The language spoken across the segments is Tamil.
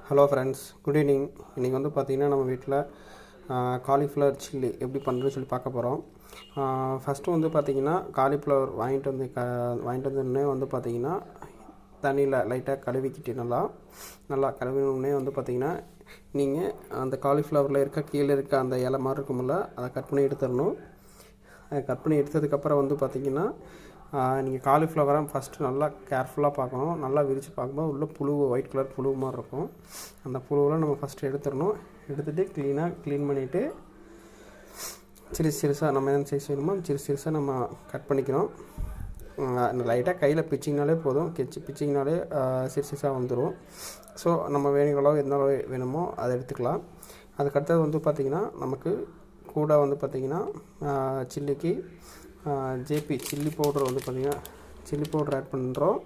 Hello friends, good evening. இன்றைக்கி வந்து பார்த்திங்கன்னா நம்ம வீட்டில் காலிஃப்ளவர் சில்லி எப்படி பண்ணுறதுன்னு சொல்லி பார்க்க போகிறோம். ஃபஸ்ட்டு வந்து பார்த்திங்கன்னா காலிஃப்ளவர் வாங்கிட்டு வந்தோடனே வந்து பார்த்திங்கன்னா தண்ணியில் லைட்டாக கழுவிக்கிட்டு நல்லா கழுவினோடனே வந்து பார்த்திங்கன்னா நீங்கள் அந்த காலிஃப்ளவரில் கீழே இருக்க அந்த இலை மாதிரி இருக்குமில்ல, அதை கட் பண்ணி எடுத்துடணும். அதை கட் பண்ணி எடுத்ததுக்கப்புறம் வந்து பார்த்திங்கன்னா நீங்கள் காலிஃப்ளவரை ஃபஸ்ட்டு நல்லா கேர்ஃபுல்லாக பார்க்கணும். நல்லா விரித்து பார்க்கும்போது உள்ள புழு, ஒயிட் கலர் புழு மாதிரி இருக்கும். அந்த புழுவெல்லாம் நம்ம ஃபஸ்ட்டு எடுத்துடணும். எடுத்துகிட்டு க்ளீன் பண்ணிவிட்டு சிறுசாக நம்ம என்ன சைஸ் வேணுமோ சிறுசாக நம்ம கட் பண்ணிக்கணும். லைட்டாக கையில் பிச்சிங்கனாலே போதும். பிச்சிங்கனாலே சிறுசாக வந்துடும். ஸோ நம்ம வேணுங்களோ எந்த அளவு வேணுமோ அதை எடுத்துக்கலாம். அதுக்கடுத்தது வந்து பார்த்திங்கன்னா நமக்கு கூட வந்து பார்த்திங்கன்னா சில்லிக்கு ஜேபி சில்லி பவுடர் வந்து பார்த்திங்கன்னா சில்லி பவுடர் ஆட் பண்ணுறோம்.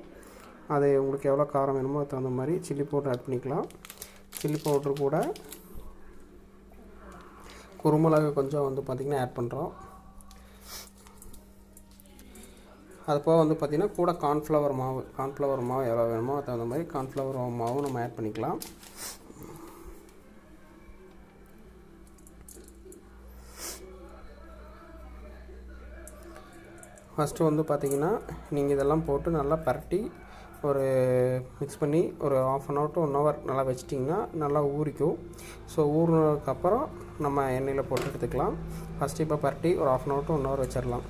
அது உங்களுக்கு எவ்வளோ காரம் வேணுமோ அதுக்கு தகுந்த மாதிரி சில்லி பவுடர் ஆட் பண்ணிக்கலாம். சில்லி பவுட்ரு கூட குருமிளகு கொஞ்சம் வந்து பார்த்திங்கன்னா ஆட் பண்ணுறோம். அது போக வந்து பார்த்திங்கன்னா கூட கார்ன்ஃப்ளவர் மாவு எவ்வளோ வேணுமோ அதுக்கு தகுந்த மாதிரி கார்ன்ஃப்ளவர் மாவும் நம்ம ஆட் பண்ணிக்கலாம். ஃபஸ்ட்டு வந்து பார்த்திங்கன்னா நீங்கள் இதெல்லாம் போட்டு நல்லா பரட்டி ஒரு மிக்ஸ் பண்ணி ஒரு ½ அன் ஹவர் டு 1 ஹவர் நல்லா வச்சிட்டிங்கன்னா நல்லா ஊறிக்கும். ஸோ ஊறினதுக்கப்புறம் நம்ம எண்ணெயில் போட்டு எடுத்துக்கலாம். ஃபஸ்ட்டு இப்போ பரட்டி ஒரு ½ அன் ஹவர் டு 1 ஹவர் வச்சிடலாம்.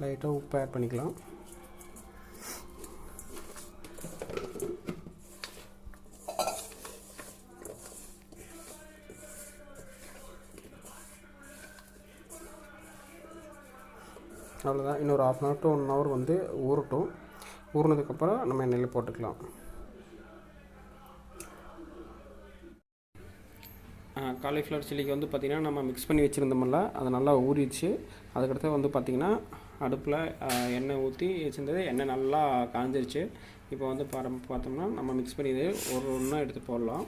லைட்டாக உப்பு ஆட் பண்ணிக்கலாம். அவ்வளோதான். இன்னொரு ½ அன் ஹவர் டு 1 ஹவர் வந்து ஊறட்டும். ஊறினதுக்கப்புறம் நம்ம எண்ணெயில் போட்டுக்கலாம். காலிஃப்ளவர் சில்லிக்கு வந்து பார்த்திங்கன்னா நம்ம மிக்ஸ் பண்ணி வச்சுருந்தோம்ல, அது நல்லா ஊறிடுச்சு. அதுக்கடுத்து வந்து பார்த்திங்கன்னா அடுப்பில் எண்ணெய் ஊற்றி வச்சுருந்தது, எண்ணெய் நல்லா காஞ்சிருச்சு. இப்போ வந்து பார்த்தோம்னா நம்ம மிக்ஸ் பண்ணி இது ஒன்றா எடுத்து போடலாம்.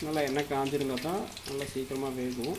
நல்லா எண்ணெய் காஞ்சிருந்தால் தான் நல்லா சீக்கிரமாக வேகும்.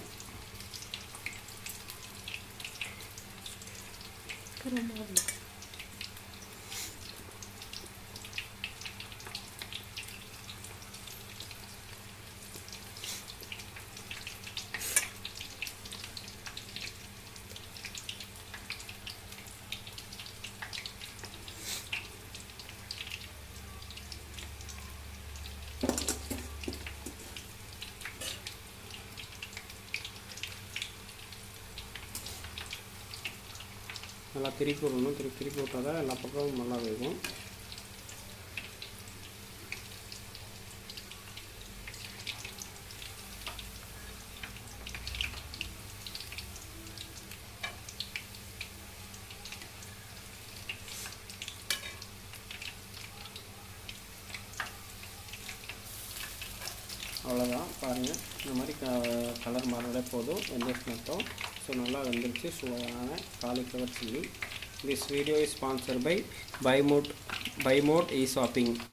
நல்லா திருப்பி விடணும். திருப்பி விட்டால் தான் எல்லா பக்கமும் நல்லா வேகும். அவ்வளோதான். பாருங்கள், இந்த மாதிரி கலர் மாறினாலே போதும், வெந்தயம் மட்டும். ஸோ நல்லா வந்துருச்சு சுவையான cauliflower chilli. This video is sponsored by by mod e shopping.